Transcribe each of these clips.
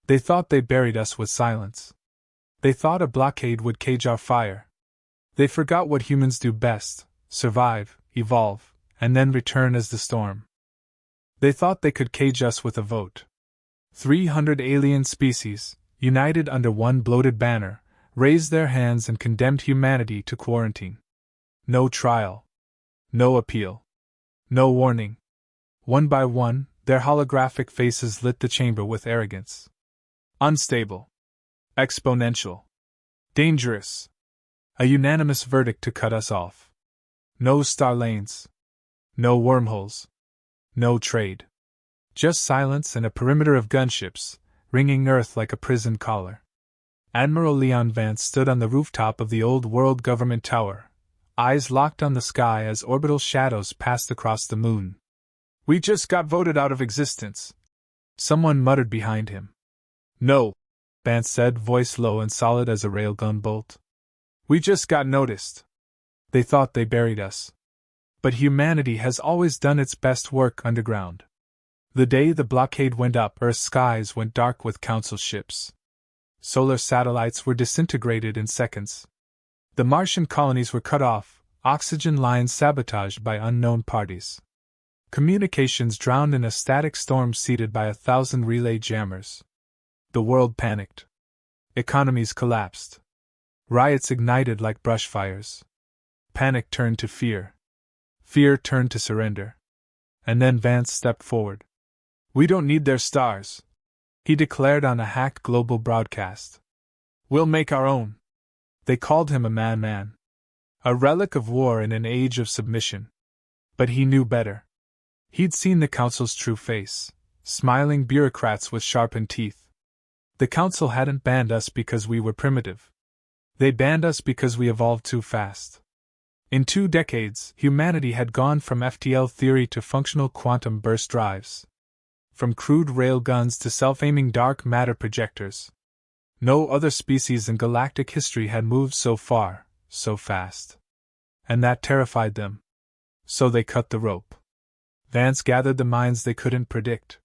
They thought they buried us with silence. They thought a blockade would cage our fire. They forgot what humans do best: survive, evolve, and then return as the storm. They thought they could cage us with a vote. 300 alien species, united under one bloated banner, raised their hands and condemned humanity to quarantine. No trial. No appeal. No warning. One by one, their holographic faces lit the chamber with arrogance. Unstable. Exponential. Dangerous. A unanimous verdict to cut us off. No star lanes. No wormholes. No trade. Just silence and a perimeter of gunships, ringing Earth like a prison collar. Admiral Leon Vance stood on the rooftop of the Old World Government Tower, eyes locked on the sky as orbital shadows passed across the moon. "We just got voted out of existence," someone muttered behind him. "No," Vance said, voice low and solid as a railgun bolt. "We just got noticed." They thought they buried us. But humanity has always done its best work underground. The day the blockade went up, Earth's skies went dark with Council ships. Solar satellites were disintegrated in seconds. The Martian colonies were cut off, oxygen lines sabotaged by unknown parties. Communications drowned in a static storm seeded by 1,000 relay jammers. The world panicked. Economies collapsed. Riots ignited like brush fires. Panic turned to fear. Fear turned to surrender. And then Vance stepped forward. "We don't need their stars," he declared on a hacked global broadcast. "We'll make our own." They called him a madman. A relic of war in an age of submission. But he knew better. He'd seen the Council's true face, smiling bureaucrats with sharpened teeth. The Council hadn't banned us because we were primitive. They banned us because we evolved too fast. In 2 decades, humanity had gone from FTL theory to functional quantum burst drives. From crude rail guns to self-aiming dark matter projectors. No other species in galactic history had moved so far, so fast. And that terrified them. So they cut the rope. Vance gathered the minds they couldn't predict.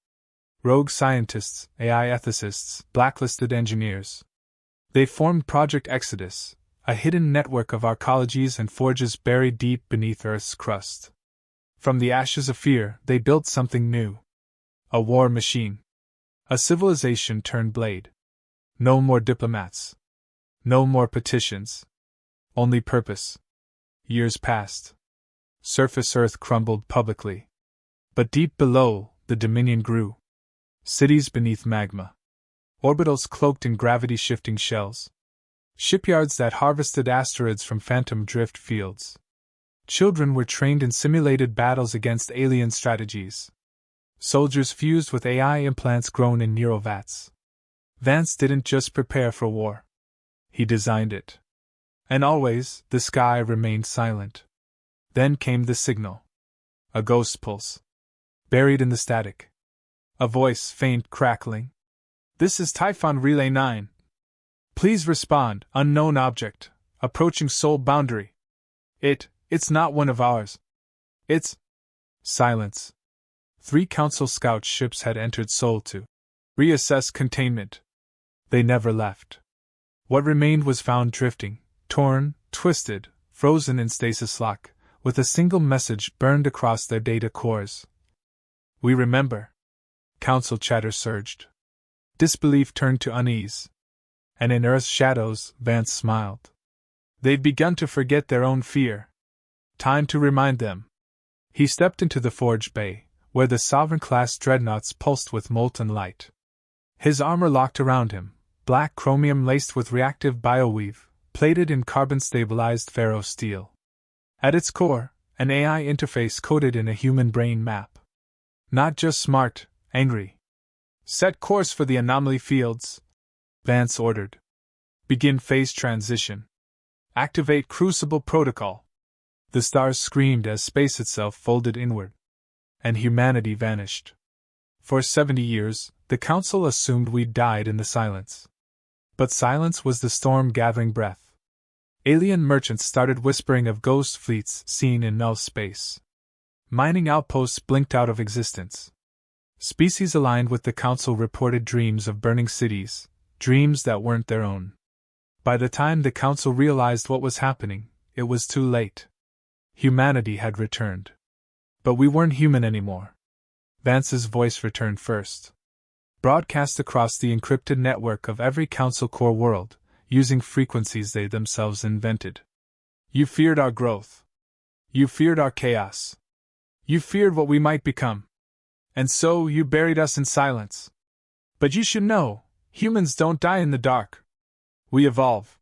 Rogue scientists, AI ethicists, blacklisted engineers. They formed Project Exodus, a hidden network of arcologies and forges buried deep beneath Earth's crust. From the ashes of fear, they built something new. A war machine. A civilization turned blade. No more diplomats. No more petitions. Only purpose. Years passed. Surface Earth crumbled publicly. But deep below, the Dominion grew. Cities beneath magma. Orbitals cloaked in gravity-shifting shells. Shipyards that harvested asteroids from phantom drift fields. Children were trained in simulated battles against alien strategies. Soldiers fused with AI implants grown in neurovats. Vance didn't just prepare for war. He designed it. And always, the sky remained silent. Then came the signal. A ghost pulse. Buried in the static. A voice, faint, crackling. "This is Typhon Relay 9. Please respond, unknown object, approaching Sol boundary. It's not one of ours. It's..." Silence. 3 Council scout ships had entered Sol to reassess containment. They never left. What remained was found drifting, torn, twisted, frozen in stasis lock, with a single message burned across their data cores. "We remember." Council chatter surged. Disbelief turned to unease. And in Earth's shadows, Vance smiled. They'd begun to forget their own fear. Time to remind them. He stepped into the forge bay, where the Sovereign-class dreadnoughts pulsed with molten light. His armor locked around him, black chromium laced with reactive bioweave, plated in carbon-stabilized ferro steel. At its core, an AI interface coded in a human brain map. Not just smart, angry. "Set course for the anomaly fields," Vance ordered. "Begin phase transition. Activate Crucible Protocol." The stars screamed as space itself folded inward. And humanity vanished. For 70 years, the Council assumed we'd died in the silence. But silence was the storm gathering breath. Alien merchants started whispering of ghost fleets seen in null space. Mining outposts blinked out of existence. Species aligned with the Council reported dreams of burning cities, dreams that weren't their own. By the time the Council realized what was happening, it was too late. Humanity had returned. But we weren't human anymore. Vance's voice returned first. Broadcast across the encrypted network of every Council core world, using frequencies they themselves invented. You feared our growth. You feared our chaos. You feared what we might become. And so you buried us in silence. But you should know, humans don't die in the dark. We evolve.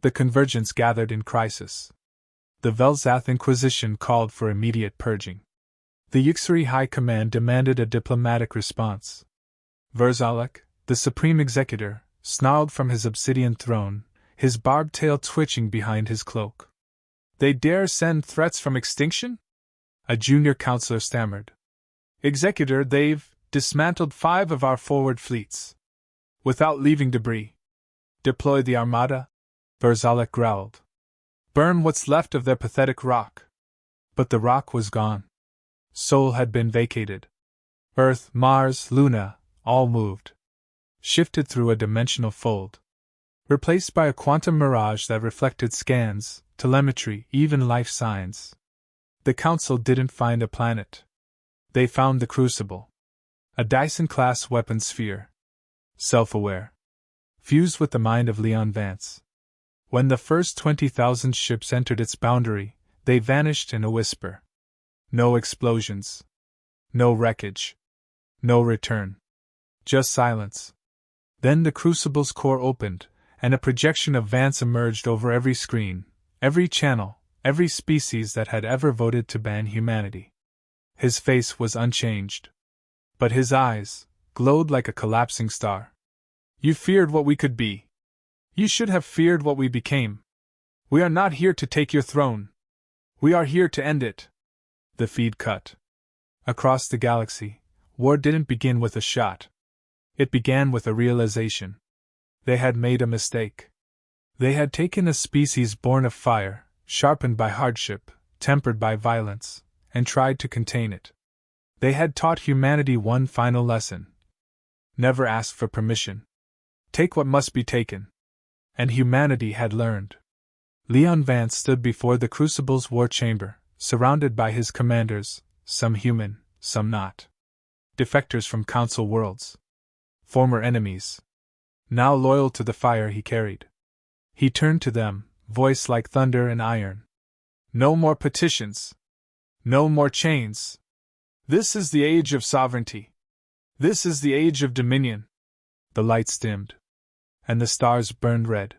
The Convergence gathered in crisis. The Velzath Inquisition called for immediate purging. The Yixari High Command demanded a diplomatic response. Verzalek, the Supreme Executor, snarled from his obsidian throne, his barbed tail twitching behind his cloak. They dare send threats from extinction? A junior counselor stammered. Executor, they've dismantled 5 of our forward fleets. Without leaving debris. Deploy the Armada? Verzalek growled. Burn what's left of their pathetic rock. But the rock was gone. Sol had been vacated. Earth, Mars, Luna, all moved. Shifted through a dimensional fold. Replaced by a quantum mirage that reflected scans, telemetry, even life signs. The Council didn't find a planet. They found the Crucible. A Dyson-class weapon sphere. Self-aware. Fused with the mind of Leon Vance. When the first 20,000 ships entered its boundary, they vanished in a whisper. No explosions. No wreckage. No return. Just silence. Then the Crucible's core opened, and a projection of Vance emerged over every screen, every channel, every species that had ever voted to ban humanity. His face was unchanged. But his eyes glowed like a collapsing star. You feared what we could be. You should have feared what we became. We are not here to take your throne. We are here to end it. The feed cut. Across the galaxy, war didn't begin with a shot. It began with a realization. They had made a mistake. They had taken a species born of fire, sharpened by hardship, tempered by violence, and tried to contain it. They had taught humanity one final lesson. Never ask for permission. Take what must be taken. And humanity had learned. Leon Vance stood before the Crucible's war chamber, surrounded by his commanders, some human, some not. Defectors from Council worlds. Former enemies. Now loyal to the fire he carried. He turned to them, voice like thunder and iron. No more petitions. No more chains. This is the age of sovereignty. This is the age of dominion. The lights dimmed. And the stars burned red.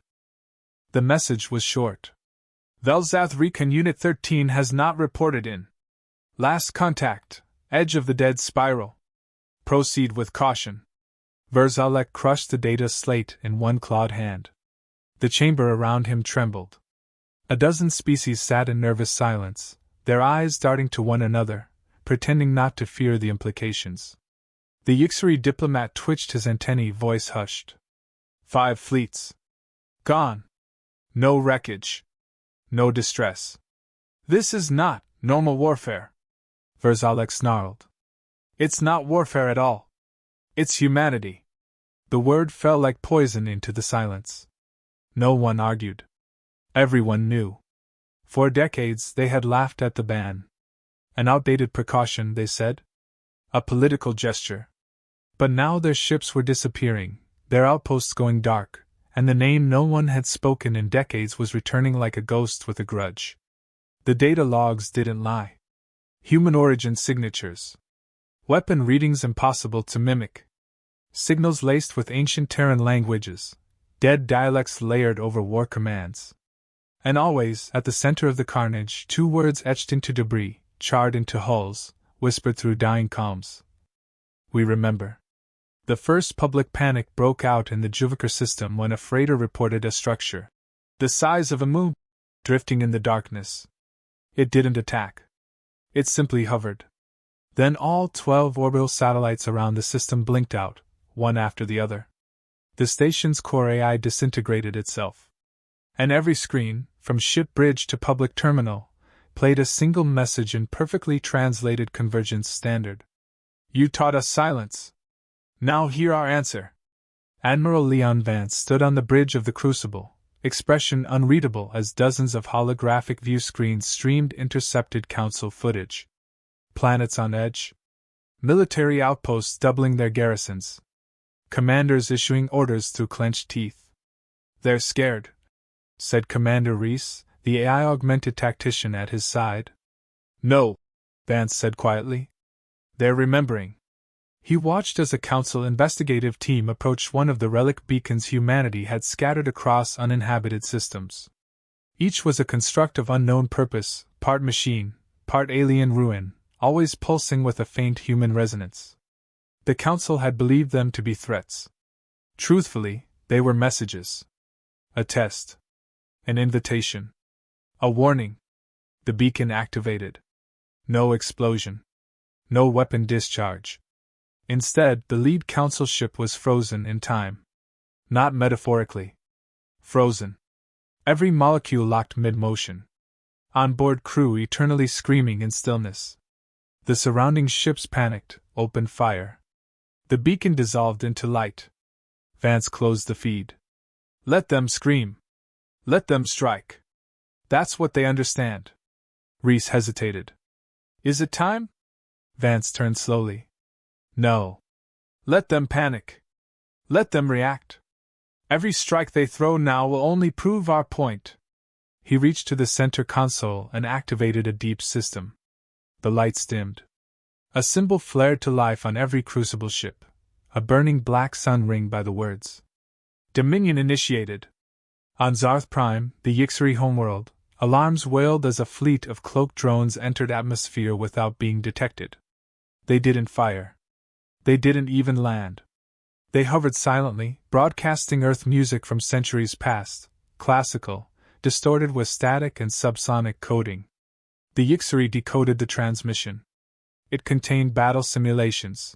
The message was short. Velzath Recon Unit 13 has not reported in. Last contact, edge of the dead spiral. Proceed with caution. Verzalek crushed the data slate in one clawed hand. The chamber around him trembled. A dozen species sat in nervous silence, their eyes darting to one another, pretending not to fear the implications. The Yixari diplomat twitched his antennae, voice hushed. 5 fleets. Gone. No wreckage. No distress. This is not normal warfare. Verzalek snarled. It's not warfare at all. It's humanity. The word fell like poison into the silence. No one argued. Everyone knew. For decades they had laughed at the ban. An outdated precaution, they said. A political gesture. But now their ships were disappearing, their outposts going dark, and the name no one had spoken in decades was returning like a ghost with a grudge. The data logs didn't lie. Human origin signatures. Weapon readings impossible to mimic. Signals laced with ancient Terran languages. Dead dialects layered over war commands. And always, at the center of the carnage, 2 words etched into debris, charred into hulls, whispered through dying calms. We remember. The first public panic broke out in the Juvekar system when a freighter reported a structure, the size of a moon, drifting in the darkness. It didn't attack. It simply hovered. Then all 12 orbital satellites around the system blinked out, one after the other. The station's core AI disintegrated itself. And every screen, from ship bridge to public terminal, played a single message in perfectly translated Convergence standard. You taught us silence. Now hear our answer. Admiral Leon Vance stood on the bridge of the Crucible, expression unreadable as dozens of holographic view screens streamed intercepted Council footage. Planets on edge. Military outposts doubling their garrisons. Commanders issuing orders through clenched teeth. They're scared, said Commander Reese, the AI-augmented tactician at his side. No, Vance said quietly. They're remembering. He watched as a Council investigative team approached one of the relic beacons humanity had scattered across uninhabited systems. Each was a construct of unknown purpose, part machine, part alien ruin, always pulsing with a faint human resonance. The Council had believed them to be threats. Truthfully, they were messages. A test. An invitation. A warning. The beacon activated. No explosion. No weapon discharge. Instead, the lead Council ship was frozen in time. Not metaphorically. Frozen. Every molecule locked mid-motion. On-board crew eternally screaming in stillness. The surrounding ships panicked, opened fire. The beacon dissolved into light. Vance closed the feed. Let them scream. Let them strike. That's what they understand. Reese hesitated. Is it time? Vance turned slowly. No. Let them panic. Let them react. Every strike they throw now will only prove our point. He reached to the center console and activated a deep system. The lights dimmed. A symbol flared to life on every Crucible ship, a burning black sun ringed by the words. Dominion initiated. On Zarth Prime, the Yixari homeworld, alarms wailed as a fleet of cloaked drones entered atmosphere without being detected. They didn't fire. They didn't even land. They hovered silently, broadcasting Earth music from centuries past, classical, distorted with static and subsonic coding. The Yixari decoded the transmission. It contained battle simulations,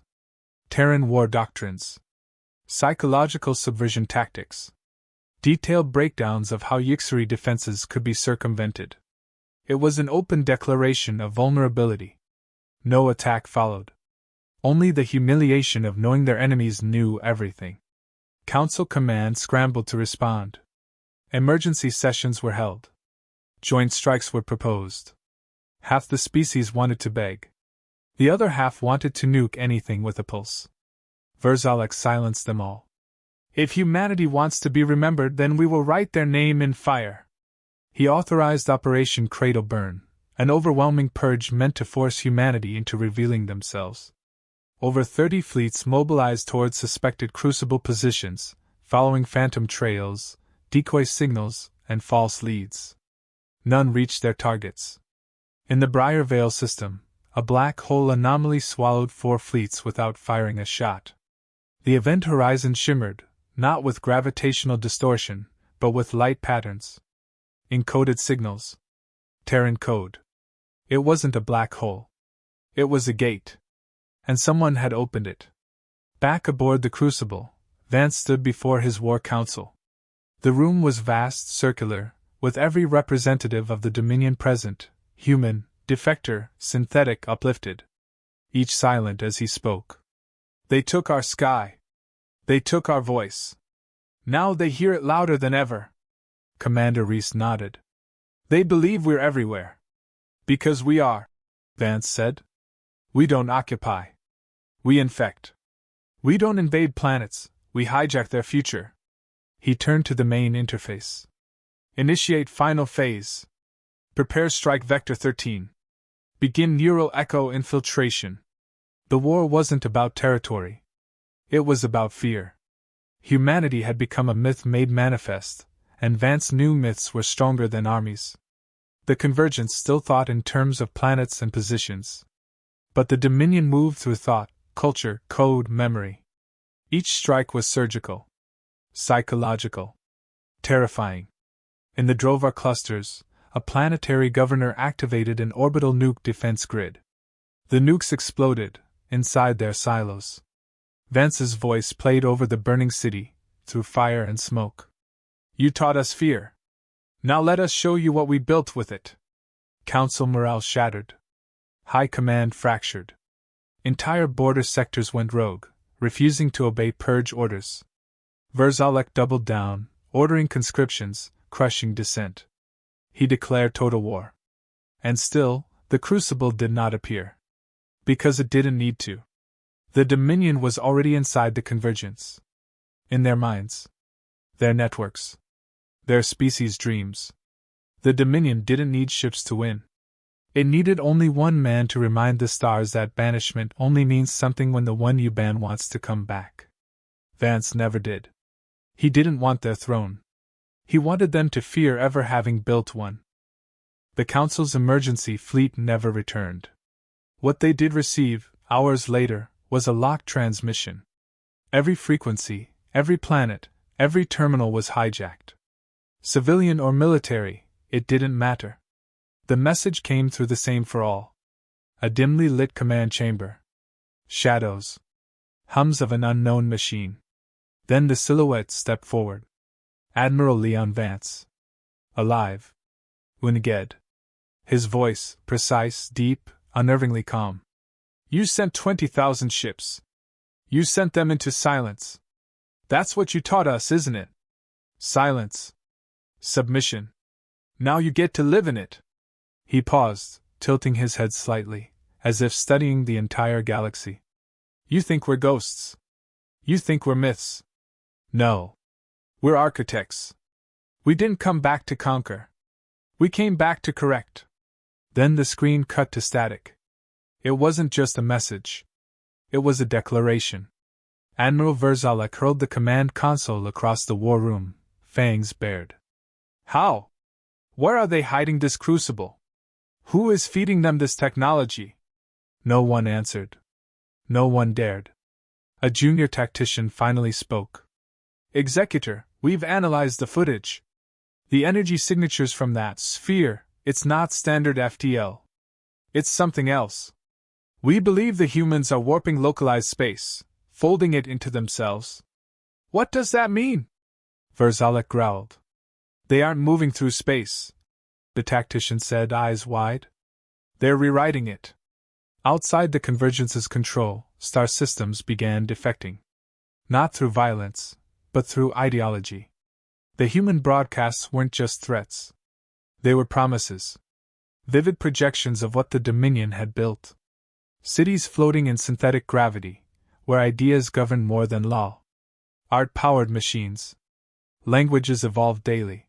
Terran war doctrines, psychological subversion tactics, detailed breakdowns of how Yixari defenses could be circumvented. It was an open declaration of vulnerability. No attack followed. Only the humiliation of knowing their enemies knew everything. Council Command scrambled to respond. Emergency sessions were held. Joint strikes were proposed. Half the species wanted to beg. The other half wanted to nuke anything with a pulse. Verzalek silenced them all. If humanity wants to be remembered, then we will write their name in fire. He authorized Operation Cradle Burn, an overwhelming purge meant to force humanity into revealing themselves. Over 30 fleets mobilized towards suspected Crucible positions, following phantom trails, decoy signals, and false leads. None reached their targets. In the Briar Veil system, a black hole anomaly swallowed 4 fleets without firing a shot. The event horizon shimmered, not with gravitational distortion, but with light patterns. Encoded signals. Terran code. It wasn't a black hole. It was a gate. And someone had opened it. Back aboard the Crucible, Vance stood before his war council. The room was vast, circular, with every representative of the Dominion present, human, defector, synthetic, uplifted. Each silent as he spoke. They took our sky. They took our voice. Now they hear it louder than ever. Commander Reese nodded. They believe we're everywhere. Because we are, Vance said. We don't occupy. We infect. We don't invade planets, we hijack their future. He turned to the main interface. Initiate final phase. Prepare Strike Vector 13. Begin Neural Echo infiltration. The war wasn't about territory. It was about fear. Humanity had become a myth made manifest, and Vance knew myths were stronger than armies. The Convergence still thought in terms of planets and positions. But the Dominion moved through thought, culture, code, memory. Each strike was surgical. Psychological. Terrifying. In the Drovar clusters, a planetary governor activated an orbital nuke defense grid. The nukes exploded, inside their silos. Vance's voice played over the burning city, through fire and smoke. You taught us fear. Now let us show you what we built with it. Council morale shattered. High command fractured. Entire border sectors went rogue, refusing to obey purge orders. Verzalek doubled down, ordering conscriptions, crushing dissent. He declared total war. And still, the Crucible did not appear. Because it didn't need to. The Dominion was already inside the Convergence. In their minds. Their networks. Their species' dreams. The Dominion didn't need ships to win. It needed only one man to remind the stars that banishment only means something when the one you ban wants to come back. Vance never did. He didn't want their throne. He wanted them to fear ever having built one. The Council's emergency fleet never returned. What they did receive, hours later, was a locked transmission. Every frequency, every planet, every terminal was hijacked. Civilian or military, it didn't matter. The message came through the same for all. A dimly lit command chamber. Shadows. Hums of an unknown machine. Then the silhouette stepped forward. Admiral Leon Vance. Alive. Wineged. His voice, precise, deep, unnervingly calm. You sent 20,000 ships. You sent them into silence. That's what you taught us, isn't it? Silence. Submission. Now you get to live in it. He paused, tilting his head slightly, as if studying the entire galaxy. You think we're ghosts. You think we're myths. No. We're architects. We didn't come back to conquer. We came back to correct. Then the screen cut to static. It wasn't just a message. It was a declaration. Admiral Verzalek hurled the command console across the war room, fangs bared. How? Where are they hiding this crucible? Who is feeding them this technology? No one answered. No one dared. A junior tactician finally spoke. Executor, we've analyzed the footage. The energy signatures from that sphere, it's not standard FTL. It's something else. We believe the humans are warping localized space, folding it into themselves. What does that mean? Verzalek growled. They aren't moving through space, the tactician said, eyes wide. They're rewriting it. Outside the Convergence's control, star systems began defecting. Not through violence, but through ideology. The human broadcasts weren't just threats. They were promises. Vivid projections of what the Dominion had built. Cities floating in synthetic gravity, where ideas governed more than law. Art-powered machines. Languages evolved daily.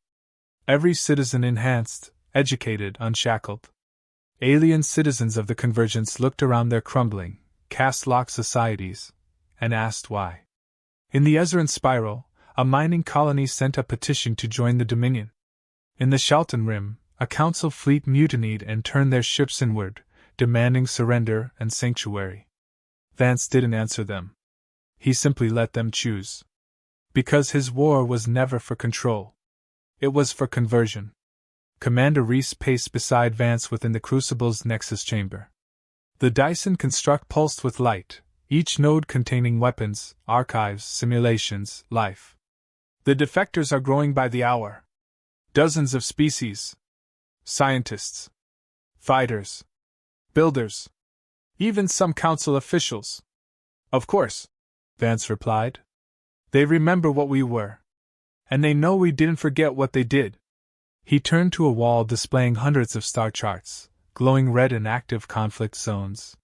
Every citizen enhanced, educated, unshackled. Alien citizens of the Convergence looked around their crumbling, caste-locked societies, and asked why. In the Ezran Spiral, a mining colony sent a petition to join the Dominion. In the Shalton Rim, a council fleet mutinied and turned their ships inward, demanding surrender and sanctuary. Vance didn't answer them. He simply let them choose. Because his war was never for control. It was for conversion. Commander Reese paced beside Vance within the Crucible's Nexus chamber. The Dyson construct pulsed with light, each node containing weapons, archives, simulations, life. The defectors are growing by the hour. Dozens of species. Scientists. Fighters. Builders. Even some council officials. Of course, Vance replied. They remember what we were. And they know we didn't forget what they did. He turned to a wall displaying hundreds of star charts, glowing red in active conflict zones.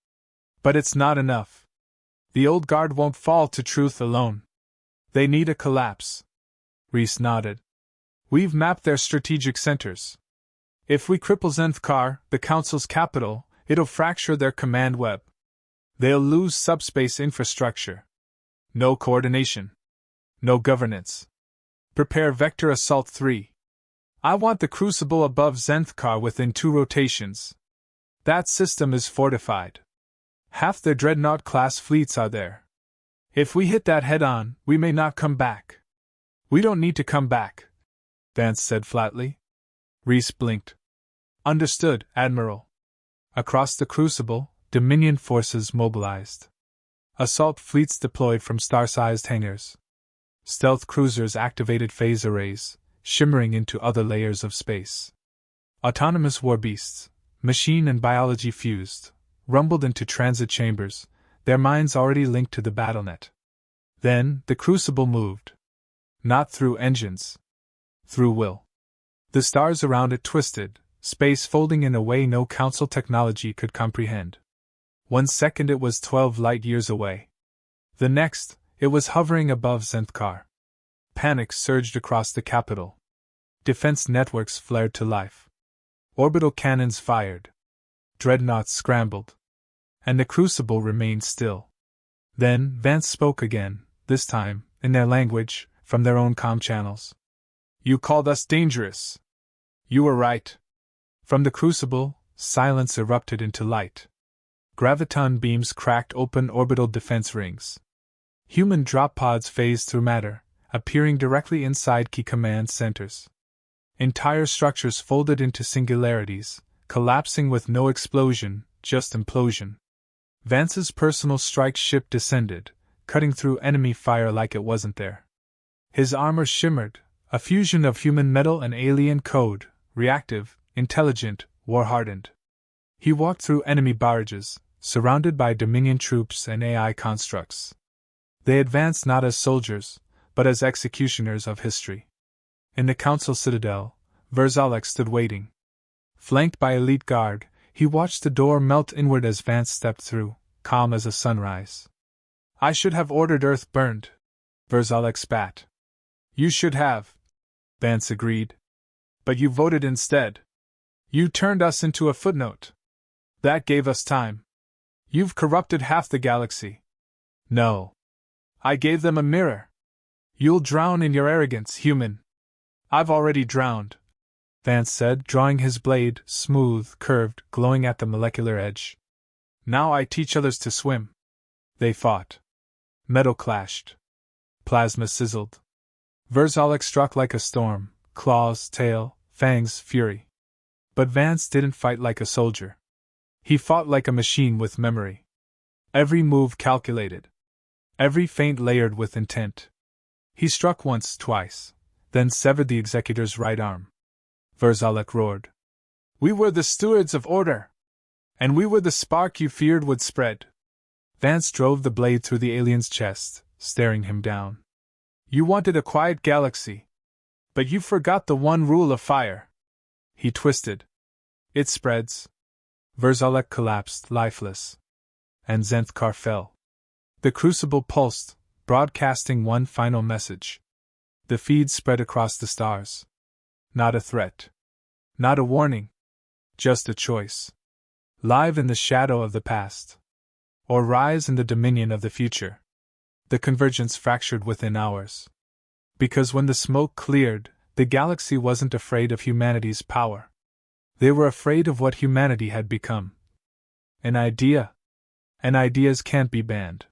But it's not enough. The old guard won't fall to truth alone. They need a collapse. Reese nodded. We've mapped their strategic centers. If we cripple Zenthkar, the Council's capital, it'll fracture their command web. They'll lose subspace infrastructure. No coordination. No governance. Prepare Vector Assault 3. I want the Crucible above Zenthkar within 2 rotations. That system is fortified. Half their Dreadnought-class fleets are there. If we hit that head-on, we may not come back. We don't need to come back, Vance said flatly. Reese blinked. Understood, Admiral. Across the Crucible, Dominion forces mobilized. Assault fleets deployed from star-sized hangars. Stealth cruisers activated phase arrays, shimmering into other layers of space. Autonomous war beasts, machine and biology fused, rumbled into transit chambers, their minds already linked to the battlenet. Then, the crucible moved. Not through engines. Through will. The stars around it twisted, space folding in a way no council technology could comprehend. 1 second it was 12 light-years away. The next, it was hovering above Zenthkar. Panic surged across the capital. Defense networks flared to life. Orbital cannons fired. Dreadnoughts scrambled. And the crucible remained still. Then, Vance spoke again, this time, in their language, from their own comm channels. "You called us dangerous. You were right." From the crucible, silence erupted into light. Graviton beams cracked open orbital defense rings. Human drop pods phased through matter, appearing directly inside key command centers. Entire structures folded into singularities, collapsing with no explosion, just implosion. Vance's personal strike ship descended, cutting through enemy fire like it wasn't there. His armor shimmered, a fusion of human metal and alien code, reactive, intelligent, war-hardened. He walked through enemy barrages, surrounded by Dominion troops and AI constructs. They advanced not as soldiers, but as executioners of history. In the Council Citadel, Verzalek stood waiting. Flanked by elite guard, he watched the door melt inward as Vance stepped through, calm as a sunrise. "I should have ordered Earth burned," Verzalek spat. "You should have," Vance agreed. "But you voted instead. You turned us into a footnote. That gave us time. You've corrupted half the galaxy." "No. I gave them a mirror. You'll drown in your arrogance, human." "I've already drowned," Vance said, drawing his blade, smooth, curved, glowing at the molecular edge. "Now I teach others to swim." They fought. Metal clashed. Plasma sizzled. Verzalek struck like a storm, claws, tail, fangs, fury. But Vance didn't fight like a soldier. He fought like a machine with memory. Every move calculated. Every feint layered with intent. He struck once, twice, then severed the executor's right arm. Verzalek roared. "We were the stewards of order! And we were the spark you feared would spread." Vance drove the blade through the alien's chest, staring him down. "You wanted a quiet galaxy. But you forgot the one rule of fire." He twisted. "It spreads." Verzalek collapsed, lifeless. And Zenthkar fell. The crucible pulsed, broadcasting one final message. The feed spread across the stars. Not a threat. Not a warning. Just a choice. Live in the shadow of the past. Or rise in the dominion of the future. The convergence fractured within hours. Because when the smoke cleared, the galaxy wasn't afraid of humanity's power. They were afraid of what humanity had become. An idea. And ideas can't be banned.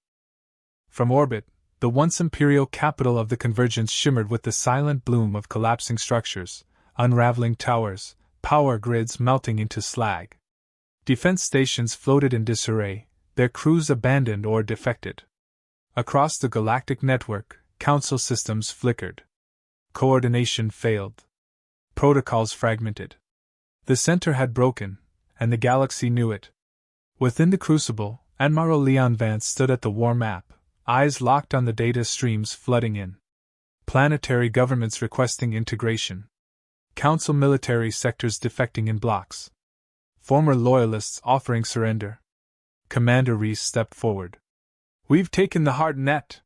From orbit, the once imperial capital of the convergence shimmered with the silent bloom of collapsing structures, unraveling towers, power grids melting into slag. Defense stations floated in disarray, their crews abandoned or defected. Across the galactic network, council systems flickered. Coordination failed. Protocols fragmented. The center had broken, and the galaxy knew it. Within the crucible, Admiral Leon Vance stood at the war map, eyes locked on the data streams flooding in. Planetary governments requesting integration. Council military sectors defecting in blocks. Former loyalists offering surrender. Commander Reese stepped forward. "We've taken the hard net.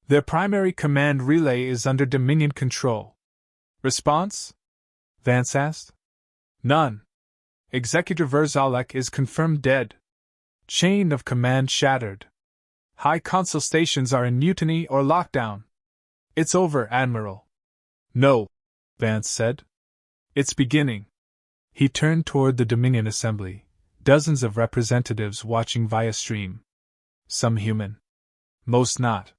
Their primary command relay is under Dominion control." "Response?" Vance asked. "None. Executor Verzalek is confirmed dead. Chain of command shattered. High Council stations are in mutiny or lockdown." "It's over, Admiral." "No," Vance said. "It's beginning." He turned toward the Dominion Assembly, dozens of representatives watching via stream. Some human. Most not.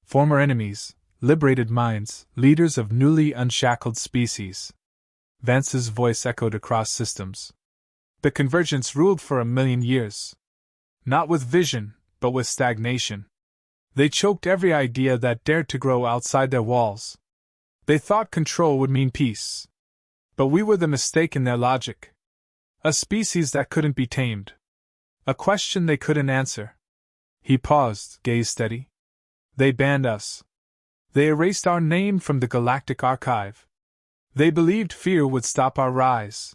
Former enemies, liberated minds, leaders of newly unshackled species. Vance's voice echoed across systems. "The convergence ruled for 1,000,000 years. Not with vision, but with stagnation. They choked every idea that dared to grow outside their walls. They thought control would mean peace. But we were the mistake in their logic. A species that couldn't be tamed. A question they couldn't answer. He paused, gaze steady. They banned us. They erased our name from the galactic archive. They believed fear would stop our rise.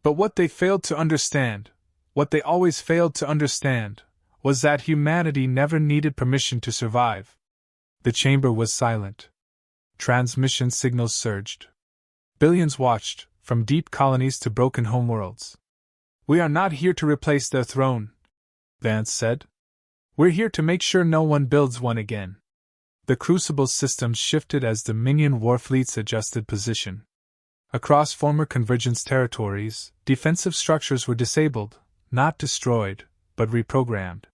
But what they failed to understand, what they always failed to understand, was that humanity never needed permission to survive. The chamber was silent. Transmission signals surged. Billions watched, from deep colonies to broken homeworlds. We are not here to replace their throne, Vance said. We're here to make sure no one builds one again. The Crucible systems shifted as Dominion warfleets adjusted position. Across former Convergence territories, defensive structures were disabled, not destroyed, but reprogrammed.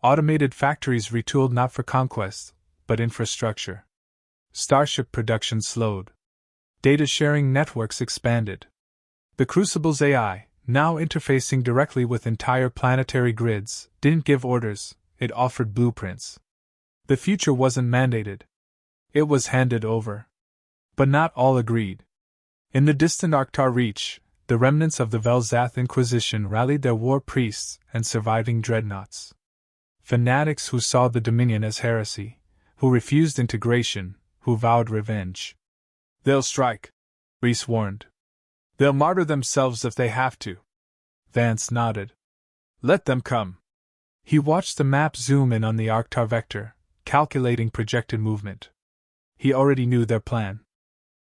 Automated factories retooled not for conquest, but infrastructure. Starship production slowed. Data sharing networks expanded. The Crucible's AI, now interfacing directly with entire planetary grids, didn't give orders, it offered blueprints. The future wasn't mandated. It was handed over. But not all agreed. In the distant Arctar Reach, the remnants of the Velzath Inquisition rallied their war priests and surviving dreadnoughts. Fanatics who saw the Dominion as heresy, who refused integration, who vowed revenge. They'll strike, Reese warned. They'll martyr themselves if they have to. Vance nodded. Let them come. He watched the map zoom in on the Arctar vector, calculating projected movement. He already knew their plan.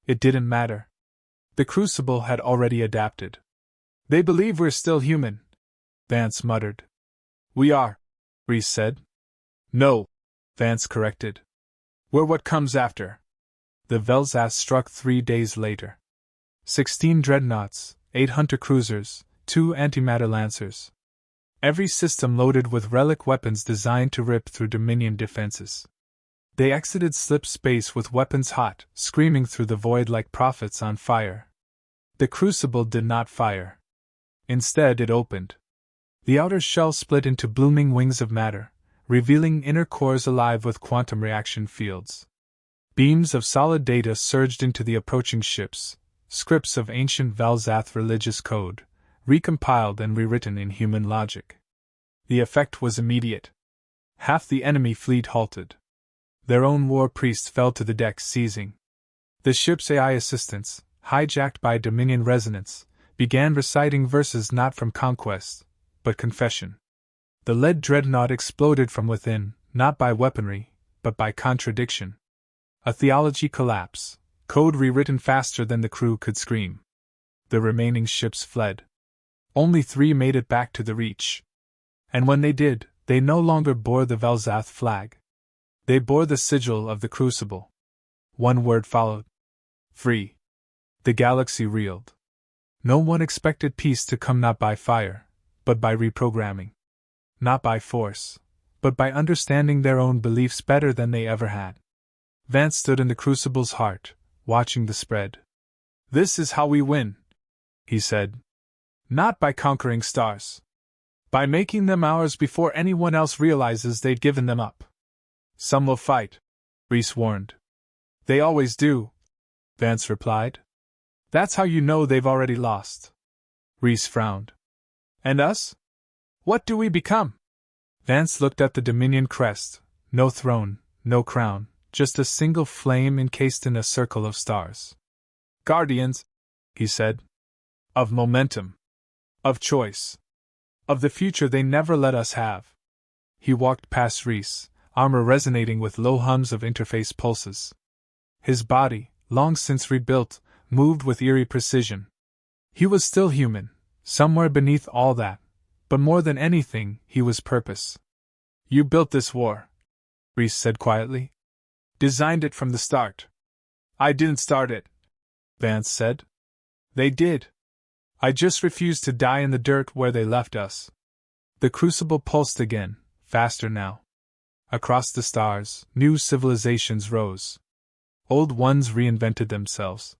It didn't matter. The Crucible had already adapted. They believe we're still human, Vance muttered. We are, Reese said. No, Vance corrected. We're what comes after. The Velzath struck 3 days later. 16 dreadnoughts, 8 hunter cruisers, 2 antimatter lancers. Every system loaded with relic weapons designed to rip through Dominion defenses. They exited slip space with weapons hot, screaming through the void like prophets on fire. The Crucible did not fire. Instead, it opened. The outer shell split into blooming wings of matter, revealing inner cores alive with quantum reaction fields. Beams of solid data surged into the approaching ships, scripts of ancient Velzath religious code, recompiled and rewritten in human logic. The effect was immediate. Half the enemy fleet halted. Their own war priests fell to the deck seizing. The ship's AI assistants, hijacked by Dominion resonance, began reciting verses not from conquest, but confession. The lead dreadnought exploded from within, not by weaponry, but by contradiction. A theology collapse, code rewritten faster than the crew could scream. The remaining ships fled. Only 3 made it back to the Reach. And when they did, they no longer bore the Velzath flag. They bore the sigil of the Crucible. One word followed. Free. The galaxy reeled. No one expected peace to come not by fire, but by reprogramming. Not by force, but by understanding their own beliefs better than they ever had. Vance stood in the Crucible's heart, watching the spread. This is how we win, he said. Not by conquering stars. By making them ours before anyone else realizes they'd given them up. Some will fight, Reese warned. They always do, Vance replied. That's how you know they've already lost. Reese frowned. And us? What do we become? Vance looked at the Dominion crest. No throne, no crown, just a single flame encased in a circle of stars. Guardians, he said. Of momentum. Of choice. Of the future they never let us have. He walked past Reese, armor resonating with low hums of interface pulses. His body, long since rebuilt, moved with eerie precision. He was still human, somewhere beneath all that, but more than anything, he was purpose. You built this war, Reese said quietly. Designed it from the start. I didn't start it, Vance said. They did. I just refused to die in the dirt where they left us. The Crucible pulsed again, faster now. Across the stars, new civilizations rose. Old ones reinvented themselves.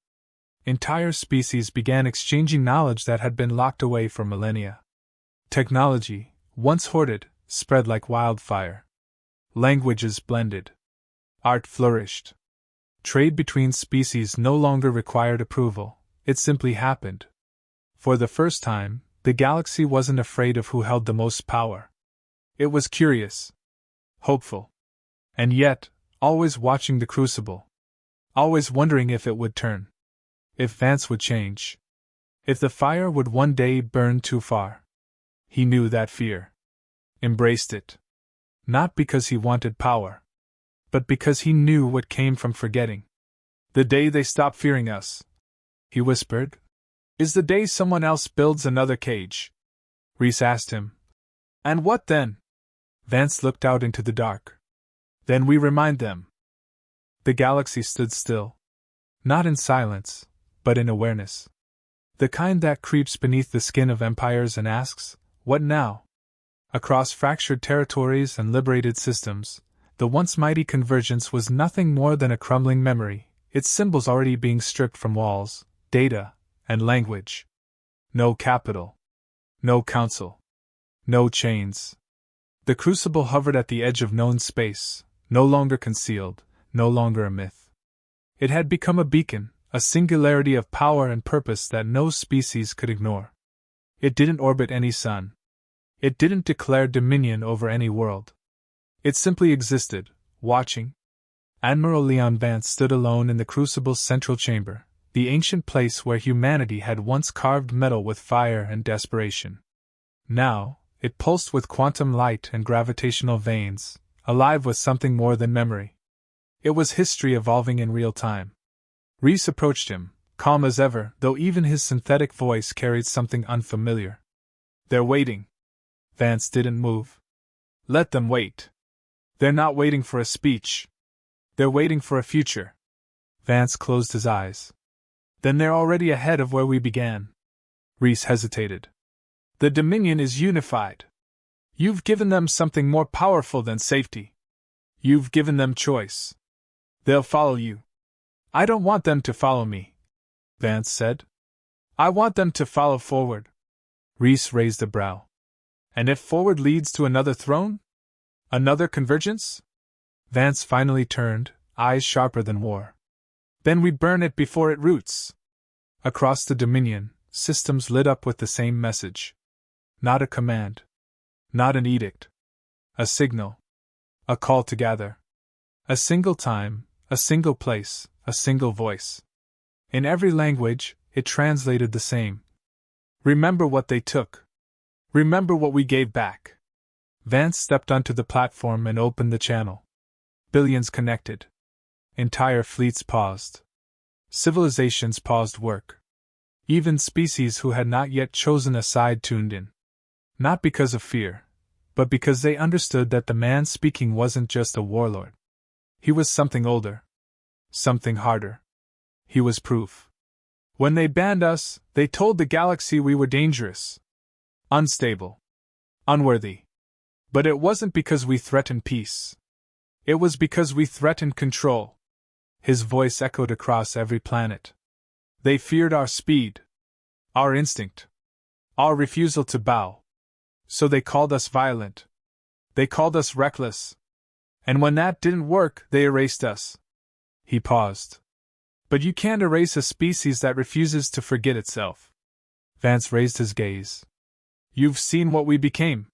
Entire species began exchanging knowledge that had been locked away for millennia. Technology, once hoarded, spread like wildfire. Languages blended. Art flourished. Trade between species no longer required approval, it simply happened. For the first time, the galaxy wasn't afraid of who held the most power. It was curious. hopeful. And yet, always watching the crucible. Always wondering if it would turn. If Vance would change. If the fire would one day burn too far. He knew that fear. Embraced it. Not because he wanted power. But because he knew what came from forgetting. The day they stop fearing us, he whispered, is the day someone else builds another cage. Reese asked him. And what then? Vance looked out into the dark. Then we remind them. The galaxy stood still. Not in silence, but in awareness. The kind that creeps beneath the skin of empires and asks, what now? Across fractured territories and liberated systems, the once mighty convergence was nothing more than a crumbling memory, its symbols already being stripped from walls, data, and language. No capital. No council. No chains. The crucible hovered at the edge of known space, no longer concealed, no longer a myth. It had become a beacon, a singularity of power and purpose that no species could ignore. It didn't orbit any sun. It didn't declare dominion over any world. It simply existed, watching. Admiral Leon Vance stood alone in the crucible's central chamber, the ancient place where humanity had once carved metal with fire and desperation. Now, it pulsed with quantum light and gravitational veins, alive with something more than memory. It was history evolving in real time. Reese approached him, calm as ever, though even his synthetic voice carried something unfamiliar. They're waiting. Vance didn't move. Let them wait. They're not waiting for a speech. They're waiting for a future. Vance closed his eyes. Then they're already ahead of where we began. Reese hesitated. The Dominion is unified. You've given them something more powerful than safety. You've given them choice. They'll follow you. I don't want them to follow me, Vance said. I want them to follow forward. Reese raised a brow. And if forward leads to another throne? Another convergence? Vance finally turned, eyes sharper than war. Then we burn it before it roots. Across the Dominion, systems lit up with the same message. Not a command. Not an edict. A signal. A call to gather. A single time, a single place, a single voice. In every language, it translated the same. Remember what they took. Remember what we gave back. Vance stepped onto the platform and opened the channel. Billions connected. Entire fleets paused. Civilizations paused work. Even species who had not yet chosen a side tuned in. Not because of fear, but because they understood that the man speaking wasn't just a warlord. He was something older. Something harder. He was proof. When they banned us, they told the galaxy we were dangerous. Unstable. Unworthy. But it wasn't because we threatened peace. It was because we threatened control. His voice echoed across every planet. They feared our speed. Our instinct. Our refusal to bow. So they called us violent. They called us reckless. And when that didn't work, they erased us. He paused. But you can't erase a species that refuses to forget itself. Vance raised his gaze. You've seen what we became.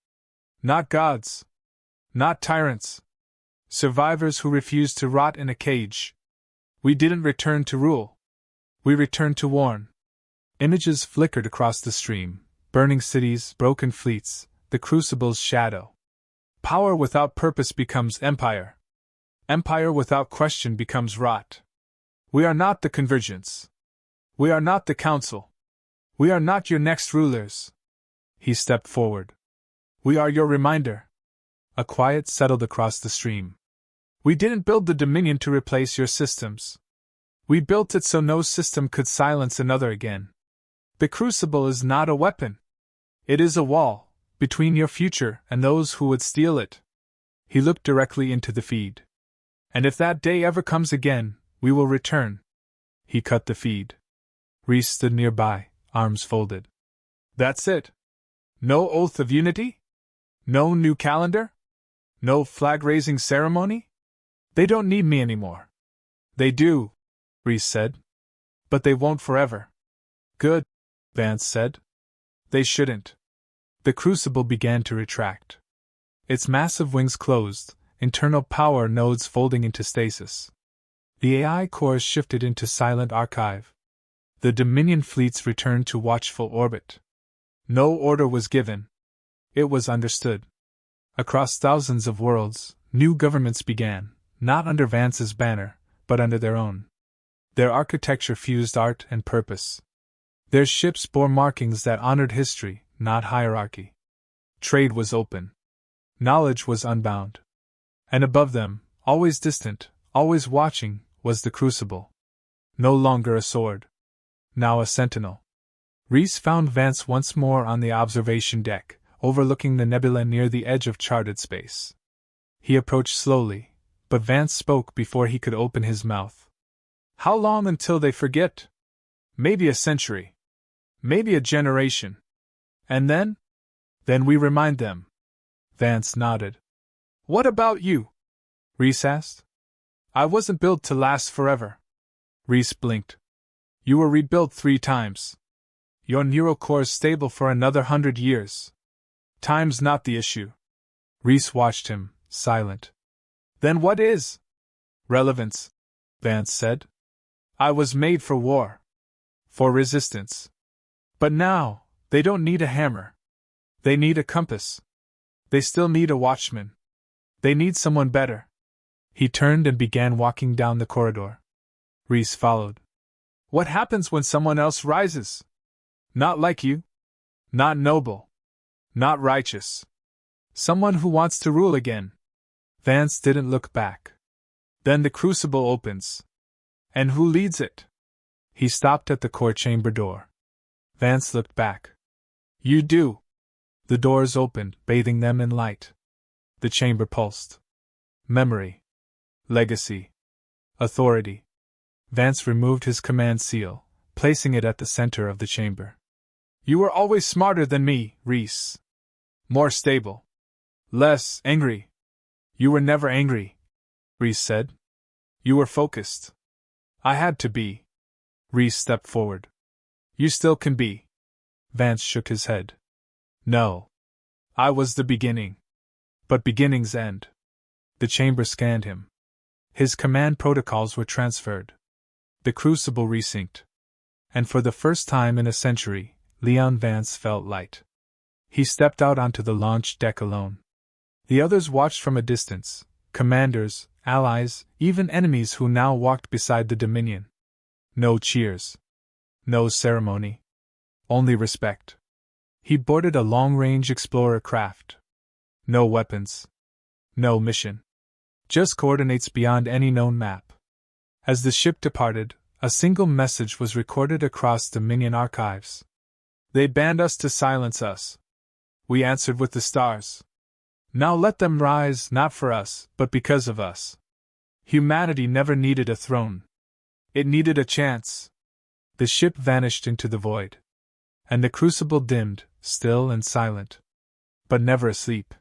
Not gods. Not tyrants. Survivors who refused to rot in a cage. We didn't return to rule. We returned to warn. Images flickered across the stream. Burning cities, broken fleets, the crucible's shadow. Power without purpose becomes empire. Empire without question becomes rot. We are not the convergence. We are not the council. We are not your next rulers. He stepped forward. We are your reminder. A quiet settled across the stream. We didn't build the Dominion to replace your systems. We built it so no system could silence another again. The crucible is not a weapon. It is a wall, between your future and those who would steal it. He looked directly into the feed. And if that day ever comes again, we will return. He cut the feed. Reese stood nearby, arms folded. That's it. No oath of unity? No new calendar? No flag-raising ceremony? They don't need me anymore. They do, Reese said. But they won't forever. Good, Vance said. They shouldn't. The crucible began to retract. Its massive wings closed, internal power nodes folding into stasis. The AI cores shifted into silent archive. The Dominion fleets returned to watchful orbit. No order was given. It was understood. Across thousands of worlds, new governments began, not under Vance's banner, but under their own. Their architecture fused art and purpose. Their ships bore markings that honored history, not hierarchy. Trade was open. Knowledge was unbound. And above them, always distant, always watching, was the Crucible. No longer a sword. Now a sentinel. Reese found Vance once more on the observation deck, overlooking the nebula near the edge of charted space. He approached slowly, but Vance spoke before he could open his mouth. How long until they forget? Maybe a century. Maybe a generation. And then? Then we remind them. Vance nodded. What about you? Reese asked. I wasn't built to last forever. Reese blinked. You were rebuilt 3 times. Your neural core is stable for another 100 years. Time's not the issue. Reese watched him, silent. Then what is? Relevance, Vance said. I was made for war. For resistance. But now, they don't need a hammer. They need a compass. They still need a watchman. They need someone better. He turned and began walking down the corridor. Reese followed. What happens when someone else rises? Not like you. Not noble. Not righteous. Someone who wants to rule again. Vance didn't look back. Then the crucible opens. And who leads it? He stopped at the core chamber door. Vance looked back. You do. The doors opened, bathing them in light. The chamber pulsed. Memory. Legacy. Authority. Vance removed his command seal, placing it at the center of the chamber. You were always smarter than me, Reese. More stable. Less angry. You were never angry, Reese said. You were focused. I had to be. Reese stepped forward. You still can be. Vance shook his head. No. I was the beginning. But beginnings end. The chamber scanned him. His command protocols were transferred. The crucible resynced. And for the first time in a century, Leon Vance felt light. He stepped out onto the launch deck alone. The others watched from a distance, commanders, allies, even enemies who now walked beside the Dominion. No cheers. No ceremony. Only respect. He boarded a long-range explorer craft. No weapons. No mission. Just coordinates beyond any known map. As the ship departed, a single message was recorded across Dominion archives. They banned us to silence us. We answered with the stars. Now let them rise, not for us, but because of us. Humanity never needed a throne. It needed a chance. The ship vanished into the void. And the crucible dimmed, still and silent. But never asleep.